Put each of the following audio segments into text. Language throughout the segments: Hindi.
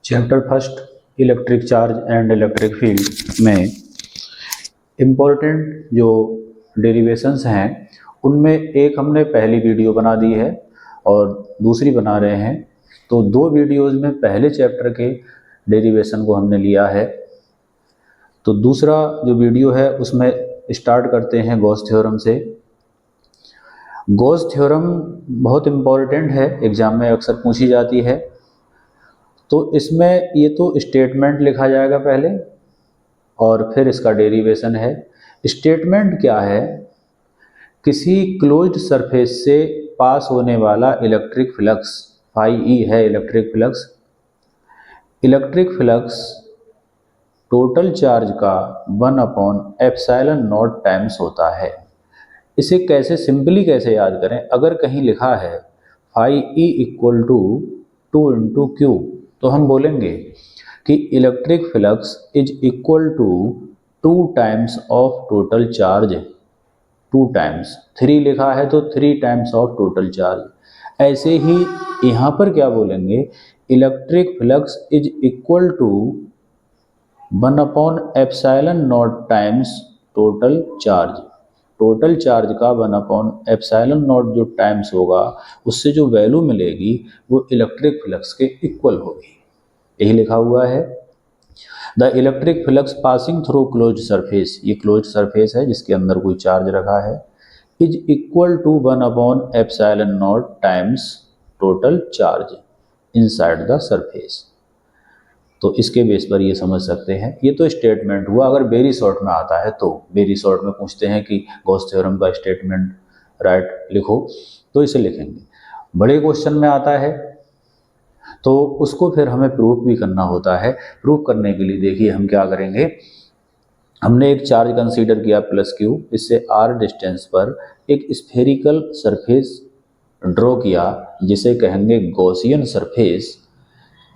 Chapter first electric charge and electric field में इम्पोर्टेंट जो डेरिवेशंस हैं उनमें एक हमने पहली वीडियो बना दी है और दूसरी बना रहे हैं। तो दो वीडियोस में पहले चैप्टर के डेरिवेशन को हमने लिया है। तो दूसरा जो वीडियो है उसमें स्टार्ट करते हैं गॉस थ्योरम से। गॉस थ्योरम बहुत इम्पोर्टेंट है, एग्जाम में अक्सर पूछी जाती है। तो इसमें ये तो स्टेटमेंट लिखा जाएगा पहले और फिर इसका डेरिवेशन है। स्टेटमेंट क्या है? किसी क्लोज्ड सरफेस से पास होने वाला इलेक्ट्रिक फ्लक्स फाई ई है। इलेक्ट्रिक फ्लक्स टोटल चार्ज का 1/ε0 टाइम्स होता है। इसे कैसे सिंपली कैसे याद करें? अगर कहीं लिखा है phi E equal to 2 into Q, तो हम बोलेंगे कि electric flux is equal to 2 times of total charge. 2 times, 3 लिखा है तो 3 टाइम्स ऑफ टोटल चार्ज। ऐसे ही यहाँ पर क्या बोलेंगे? Electric flux is equal to 1/ε0 times total charge. Total charge का 1/ε0 जो टाइम्स होगा, उससे जो वैल्यू मिलेगी वो इलेक्ट्रिक फ्लक्स के इक्वल होगी। यही लिखा हुआ है। The electric flux passing through closed surface, ये क्लोज्ड सरफेस है जिसके अंदर कोई चार्ज रखा है, is equal to 1/ε0 times total charge inside the surface. तो इसके बेस पर ये समझ सकते हैं। ये तो स्टेटमेंट हुआ। अगर वेरी शॉर्ट में आता है तो वेरी शॉर्ट में पूछते हैं कि गॉस थ्योरम का स्टेटमेंट राइट लिखो, तो इसे लिखेंगे। बड़े क्वेश्चन में आता है तो उसको फिर हमें प्रूफ भी करना होता है। प्रूफ करने के लिए देखिए हम क्या करेंगे। हमने एक चार्ज कंसीडर किया +q, इससे r डिस्टेंस पर एक स्फेरिकल सरफेस ड्रॉ किया जिसे कहेंगे गॉसियन सरफेस।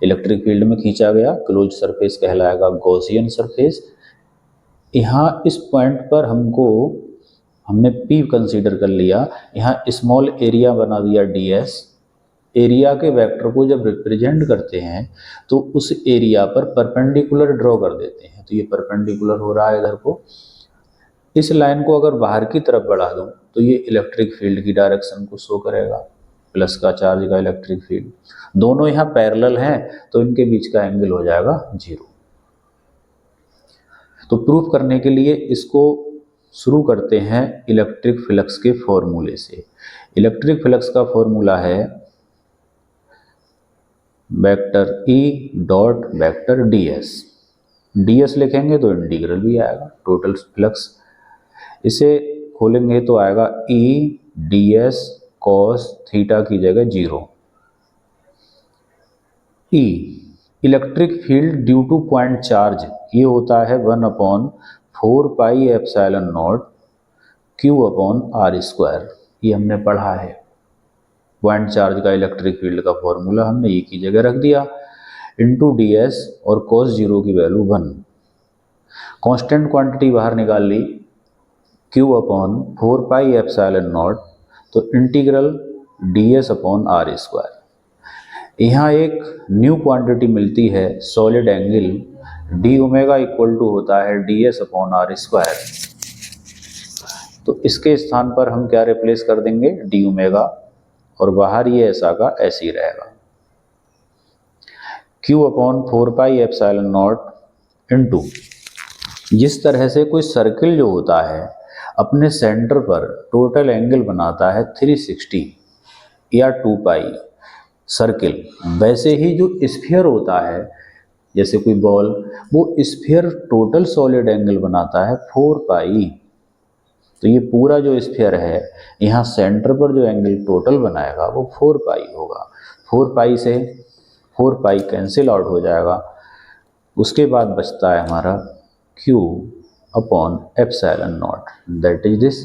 इलेक्ट्रिक फील्ड में खींचा गया क्लोज सरफेस कहलाएगा गॉसियन सरफेस। यहाँ इस पॉइंट पर हमने P कंसीडर कर लिया। यहाँ स्मॉल एरिया बना दिया ds। एरिया के वेक्टर को जब रिप्रेजेंट करते हैं तो उस एरिया पर परपेंडिकुलर ड्रॉ कर देते हैं। तो ये परपेंडिकुलर हो रहा है इधर को। इस लाइन को अगर बाहर की तरफ बढ़ा दूं तो ये इलेक्ट्रिक फील्ड की डायरेक्शन को शो करेगा, प्लस का चार्ज का इलेक्ट्रिक फील्ड। दोनों यहाँ पैरेलल हैं तो इनके बीच का एंगल हो जाएगा 0। तो प्रूफ करने के लिए इसको शुरू करते हैं इलेक्ट्रिक फ्लक्स के फॉर्मूले से। इलेक्ट्रिक फ्लक्स का फॉर्मूला है vector E dot vector ds लिखेंगे तो इंटीग्रल भी आएगा टोटल फ्लक्स। इसे खोलेंगे तो आएगा E ds cos थीटा की जगह 0। E electric field due two point charge, ये होता है 1/4πε0 Q/r²। ये हमने पढ़ा है। पॉइंट चार्ज का इलेक्ट्रिक फील्ड का फॉर्मूला हमने E की जगह रख दिया, इंटू ds और cos 0 की वैल्यू 1। कांस्टेंट क्वांटिटी बाहर निकाल ली Q/4πε0, तो इंटीग्रल ds/r²। यहाँ एक न्यू क्वांटिटी मिलती है solid angle D omega equal to होता है ds/r²। तो इसके स्थान पर हम क्या रिप्लेस कर देंगे? डी ओमेगा, और बाहर ये ऐसा का ऐसे ही रहेगा। Q/4πε0 इंटू, जिस तरह से कोई सर्किल जो होता है अपने सेंटर पर टोटल एंगल बनाता है 360 या 2π सर्किल, वैसे ही जो स्फीयर होता है जैसे कोई बॉल, वो स्फीयर टोटल सॉलिड एंगल बनाता है 4π। तो ये पूरा जो स्फीयर है यहाँ सेंटर पर जो एंगल टोटल बनाएगा वो 4π होगा। 4π से 4π कैंसिल आउट हो जाएगा। उसके बाद बचता है हमारा Q/ε0, दैट इज दिस।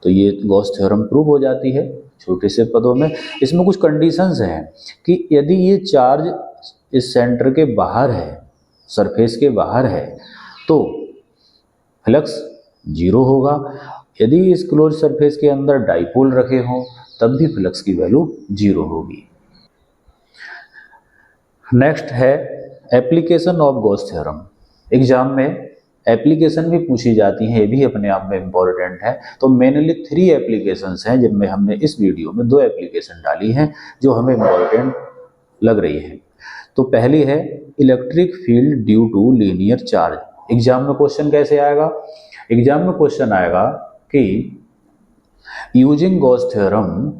तो ये गॉस थ्योरम प्रूव हो जाती है छोटे से पदों में। इसमें कुछ कंडीशंस हैं कि यदि ये चार्ज इस सेंटर के बाहर है, सरफेस के बाहर है, तो फ्लक्स 0 होगा। यदि इस क्लोज सरफेस के अंदर डाइपोल रखे हों तब भी फ्लक्स की वैल्यू 0 होगी। नेक्स्ट है application of Gauss theorem. Exam में एप्लीकेशन भी पूछी जाती हैं, ये भी अपने आप में इम्पोर्टेंट है। तो मेनली 3 एप्लीकेशंस हैं, जिनमें हमने इस वीडियो में 2 एप्लीकेशन डाली हैं जो हमें इम्पोर्टेंट लग रही है। तो पहली है electric field due to linear charge. Exam में क्वेश्चन कैसे आएगा? एग्जाम में क्वेश्चन आएगा कि using Gauss theorem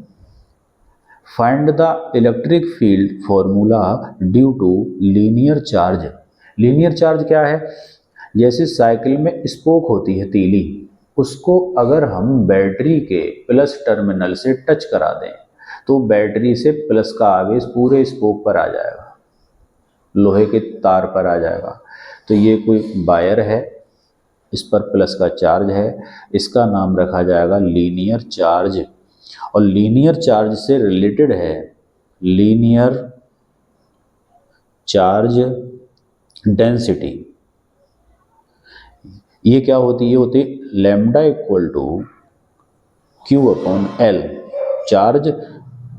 find the electric field formula due to linear charge. Linear charge क्या है? जैसे साइकिल में स्पोक होती है तीली, उसको अगर हम बैटरी के प्लस टर्मिनल से टच करा दें तो बैटरी से प्लस का आवेश पूरे स्पोक पर आ जाएगा, लोहे के तार पर आ जाएगा। तो ये कोई वायर है, इस पर प्लस का चार्ज है, इसका नाम रखा जाएगा लीनियर चार्ज। और लीनियर चार्ज से रिलेटेड है लीनियर चार्ज डेंसिटी। ये क्या होती है? ये होती है lambda equal to Q upon L, charge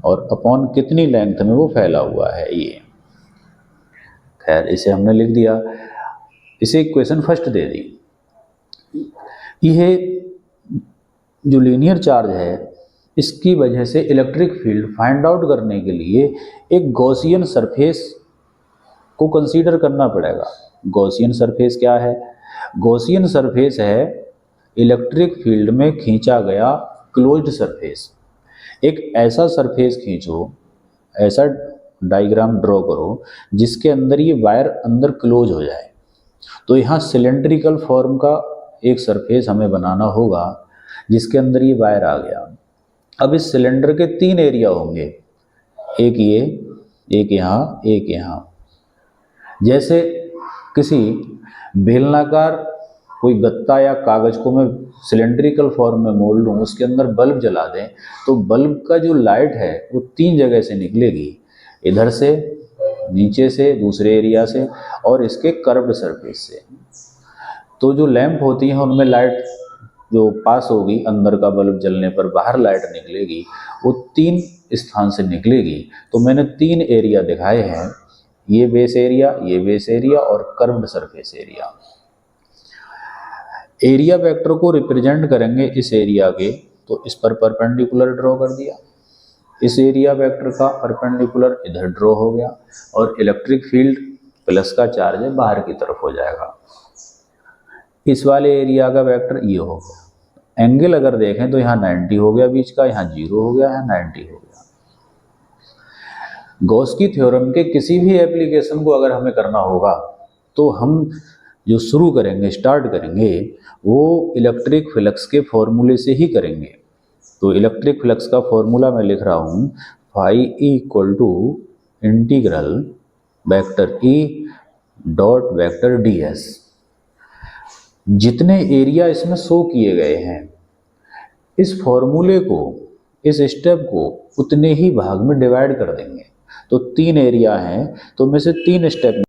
और अपॉन कितनी लेंथ में वो फैला हुआ है ये। खैर इसे हमने लिख दिया, इसे इक्वेशन फर्स्ट दे दी। यह जो लीनियर चार्ज है, इसकी वजह से इलेक्ट्रिक फील्ड फाइंड आउट करने के लिए एक गॉसियन सरफेस को कंसीडर करना पड़ेगा। गॉसियन सरफेस क्या है? गॉसियन सरफेस है इलेक्ट्रिक फील्ड में खींचा गया क्लोज्ड सरफेस। एक ऐसा सरफेस खींचो, ऐसा डायग्राम ड्रॉ करो जिसके अंदर ये वायर अंदर क्लोज हो जाए। तो यहाँ सिलेंड्रिकल फॉर्म का एक सरफेस हमें बनाना होगा जिसके अंदर ये वायर आ गया। अब इस सिलेंडर के 3 एरिया होंगे, एक ये, एक यहाँ, एक यहाँ। जैसे किसी बेलनाकार कोई गत्ता या कागज को मैं सिलेंड्रिकल फॉर्म में मोड़ लूँ, उसके अंदर बल्ब जला दें, तो बल्ब का जो लाइट है वो 3 जगह से निकलेगी, इधर से, नीचे से, दूसरे एरिया से और इसके कर्व्ड सरफेस से। तो जो लैंप होती हैं उनमें लाइट जो पास होगी, अंदर का बल्ब जलने पर बाहर लाइट निकलेगी, वो 3 स्थान से निकलेगी। तो मैंने 3 एरिया दिखाए हैं, ये बेस एरिया, ये बेस एरिया और curved surface area. Area vector को रिप्रेजेंट करेंगे इस एरिया के, तो इस पर परपेंडिकुलर ड्रॉ कर दिया, इस एरिया वेक्टर का परपेंडिकुलर इधर ड्रॉ हो गया, और इलेक्ट्रिक फील्ड प्लस का चार्ज है बाहर की तरफ हो जाएगा। इस वाले एरिया का वेक्टर ये हो गया। एंगल अगर देखें तो यहाँ 90 हो गया बीच का, यहाँ 0 हो गया, यहाँ 90 हो गया। गॉस की थ्योरम के किसी भी एप्लीकेशन को अगर हमें करना होगा तो हम जो शुरू करेंगे, स्टार्ट करेंगे, वो इलेक्ट्रिक फ्लक्स के फॉर्मूले से ही करेंगे। तो इलेक्ट्रिक फ्लक्स का फॉर्मूला मैं लिख रहा हूँ, phi E equal to integral vector E dot vector D S. जितने एरिया इसमें शो किए गए हैं, इस फॉर्मूले को, इस स्टेप को उतने ही भाग में डिवाइड कर देंगे। तो 3 एरिया हैं, तो में से 3 स्टेप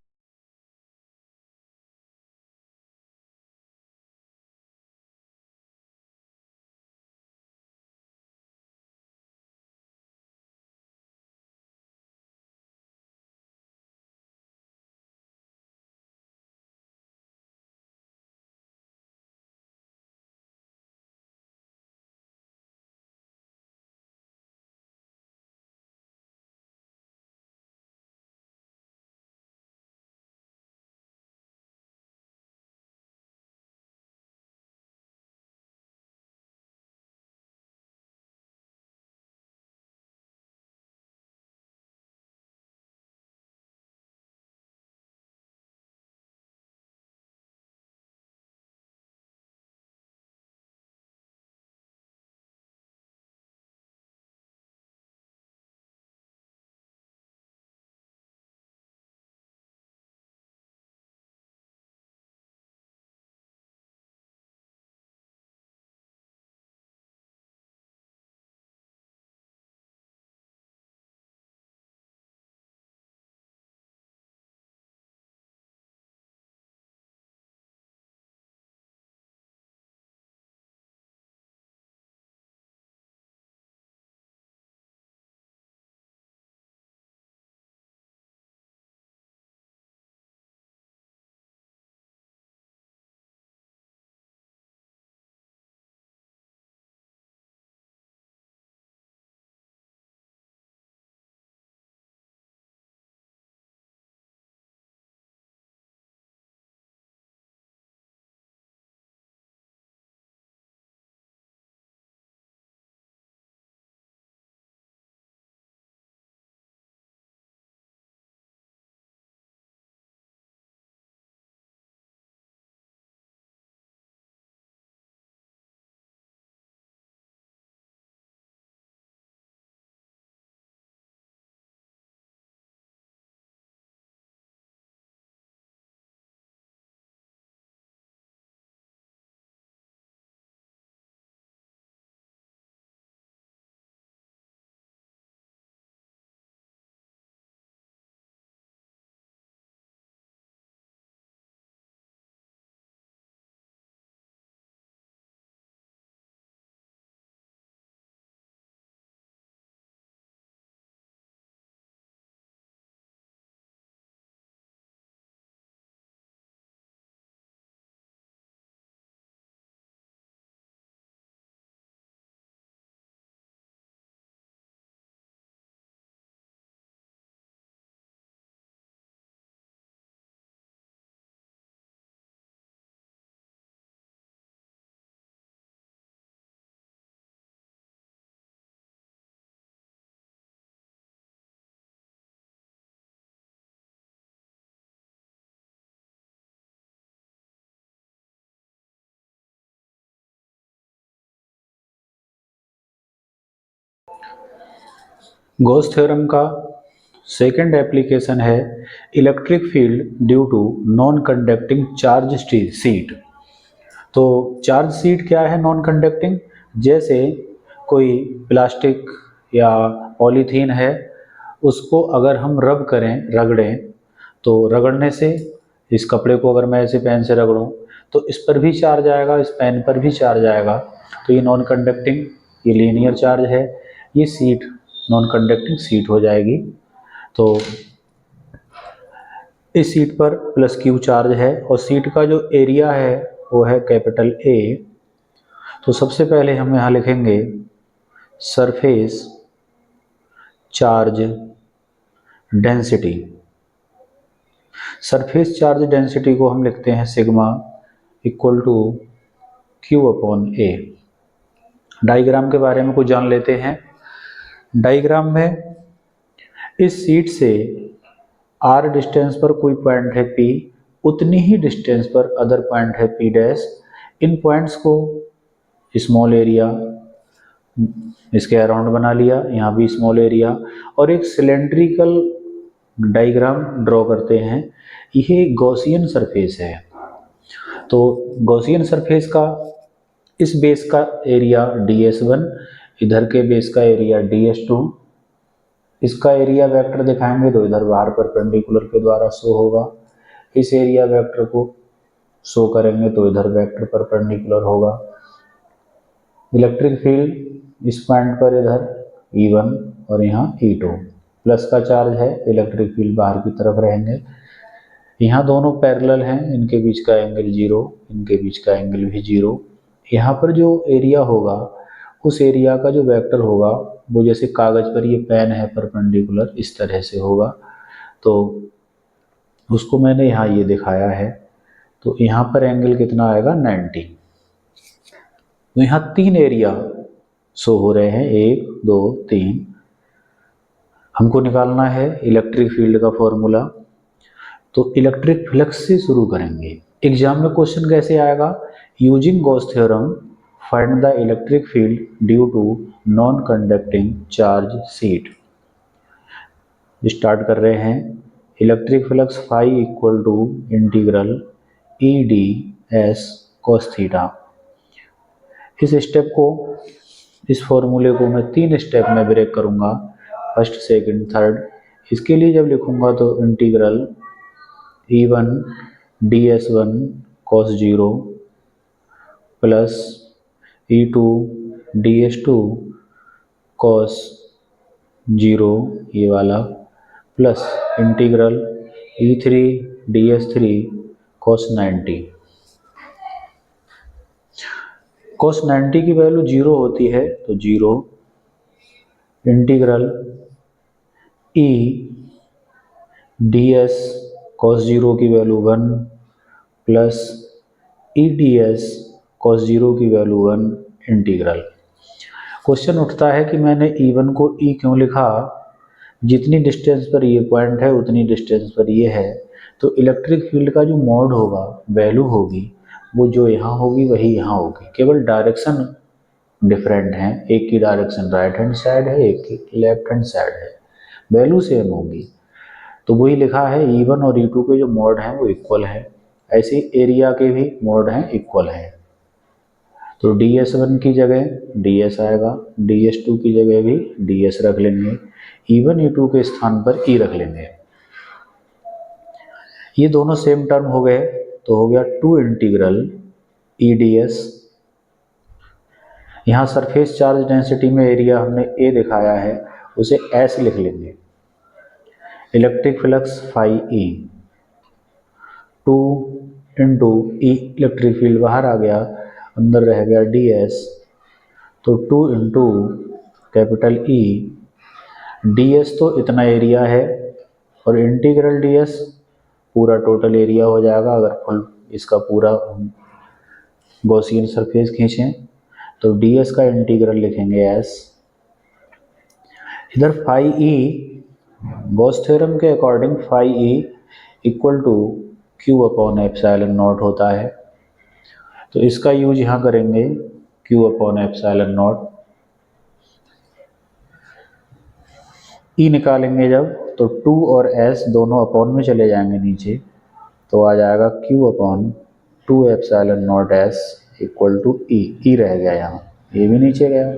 गॉस थ्योरम का सेकंड एप्लीकेशन है electric field due to non conducting charge sheet. तो चार्ज शीट क्या है नॉन कंडक्टिंग? जैसे कोई प्लास्टिक या पॉलीथीन है, उसको अगर हम रब करें, रगड़ें, तो रगड़ने से इस कपड़े को अगर मैं ऐसे पेन से रगड़ूं तो इस पर भी चार्ज आएगा, इस पेन पर भी चार्ज आएगा, तो ये नॉन कंडक्टिंग, ये लीनियर चार्ज है, ये शीट नॉन कंडक्टिंग शीट हो जाएगी। तो इस शीट पर प्लस क्यू चार्ज है और शीट का जो एरिया है वो है कैपिटल ए। तो सबसे पहले हम यहाँ लिखेंगे surface charge density. Surface charge density को हम लिखते हैं sigma equal to Q upon A. Diagram के बारे में कुछ जान लेते हैं। डायग्राम में इस शीट से आर डिस्टेंस पर कोई पॉइंट है पी, उतनी ही डिस्टेंस पर अदर पॉइंट है पी डैश। इन पॉइंट्स को स्मॉल एरिया इसके अराउंड बना लिया, यहाँ भी स्मॉल एरिया, और एक सिलेंड्रिकल डायग्राम ड्रॉ करते हैं। यह गॉसियन सरफेस है। तो गॉसियन सरफेस का इस बेस का एरिया ds1, इधर के बेस का एरिया ds2। इसका एरिया वेक्टर दिखाएंगे तो इधर बाहर परपेंडिकुलर के द्वारा शो होगा। इस एरिया वेक्टर को शो करेंगे तो इधर वेक्टर परपेंडिकुलर होगा। इलेक्ट्रिक फील्ड इस पॉइंट पर इधर E1 और यहाँ E2, प्लस का चार्ज है, इलेक्ट्रिक फील्ड बाहर की तरफ रहेंगे। यहाँ दोनों पैरेलल हैं, इनके बीच का एंगल 0, इनके बीच का एंगल भी 0। यहाँ पर जो एरिया होगा उस एरिया का जो वेक्टर होगा वो जैसे कागज पर ये पेन है परपेंडिकुलर, इस तरह से होगा। तो उसको मैंने यहाँ ये दिखाया है। तो यहाँ पर एंगल कितना आएगा 90। तो यहाँ 3 एरिया शो हो रहे हैं, 1 2 3। हमको निकालना है इलेक्ट्रिक फील्ड का फॉर्मूला। तो इलेक्ट्रिक फ्लक्स से शुरू करेंगे। एग्जाम में क्वेश्चन कैसे आएगा? Using Gauss theorem find the electric field due to non conducting charge sheet. Start कर रहे हैं। Electric flux phi equal to integral E D S cos theta. इस स्टेप को, इस फॉर्मूले को मैं 3 स्टेप में ब्रेक करूंगा, फर्स्ट सेकंड थर्ड। इसके लिए जब लिखूंगा तो integral E1 ds1 cos 0 plus E2 ds2 cos 0 ये वाला, plus integral E3 ds3 cos 90। cos 90 की वैल्यू 0 होती है तो 0 इंटीग्रल E ds cos 0 की वैल्यू 1 प्लस ई डी एस cos 0 की वैल्यू 1 इंटीग्रल। क्वेश्चन उठता है कि मैंने E1 को E क्यों लिखा? जितनी डिस्टेंस पर ये पॉइंट है उतनी डिस्टेंस पर ये है, तो इलेक्ट्रिक फील्ड का जो मोड होगा, वैल्यू होगी, वो जो यहाँ होगी वही यहाँ होगी, केवल डायरेक्शन डिफरेंट हैं। एक की डायरेक्शन राइट हैंड साइड है, एक की लेफ्ट हैंड साइड है, वैल्यू सेम होगी। तो वही लिखा है E1 और E2 के जो मोड हैं वो इक्वल हैं, ऐसे एरिया के भी मोड हैं इक्वल हैं। तो ds1 की जगह ds आएगा, ds2 की जगह भी ds रख लेंगे, E1 E2 के स्थान पर E रख लेंगे। ये दोनों सेम टर्म हो गए तो हो गया 2 इंटीग्रल ई डी एस। यहाँ सरफेस चार्ज डेंसिटी में एरिया हमने A दिखाया है, उसे S लिख लेंगे। Electric flux phi E 2 into E, electric field बाहर आ गया, अंदर रह गया ds, तो 2 इंटू कैपिटल E, ds तो इतना एरिया है और इंटीग्रल ds पूरा टोटल एरिया हो जाएगा। अगर फुल इसका पूरा गॉसियन सरफेस खींचें तो ds का इंटीग्रल लिखेंगे s। इधर फाई E गॉस थ्योरम के according phi E equal to Q upon epsilon naught होता है, तो इसका यूज यहाँ करेंगे Q upon epsilon naught. E निकालेंगे जब तो 2 और s दोनों अपॉन में चले जाएंगे नीचे, तो आ जाएगा q upon 2 epsilon naught s equal to E रह गया यहाँ, ये भी नीचे गया,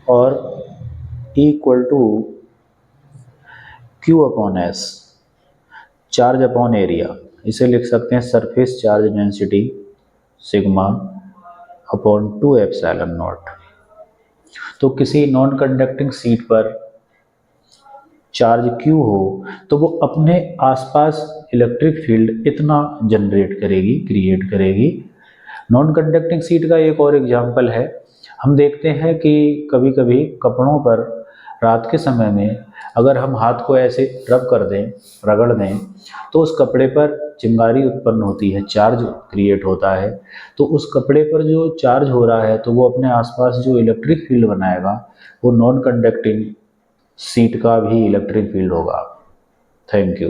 और E equal to q upon s charge upon area, इसे लिख सकते हैं surface charge density sigma upon 2 epsilon naught. तो किसी नॉन कंडक्टिंग सीट पर चार्ज Q हो तो वो अपने आसपास इलेक्ट्रिक फील्ड इतना जनरेट करेगी, क्रिएट करेगी। नॉन कंडक्टिंग सीट का एक और एग्जांपल है, हम देखते हैं कि कभी कभी कपड़ों पर रात के समय में अगर हम हाथ को ऐसे रब कर दें, रगड़ दें, तो उस कपड़े पर चिंगारी उत्पन्न होती है, चार्ज क्रिएट होता है। तो उस कपड़े पर जो चार्ज हो रहा है तो वो अपने आसपास जो इलेक्ट्रिक फील्ड बनाएगा वो नॉन कंडक्टिंग सीट का भी इलेक्ट्रिक फील्ड होगा। Thank you.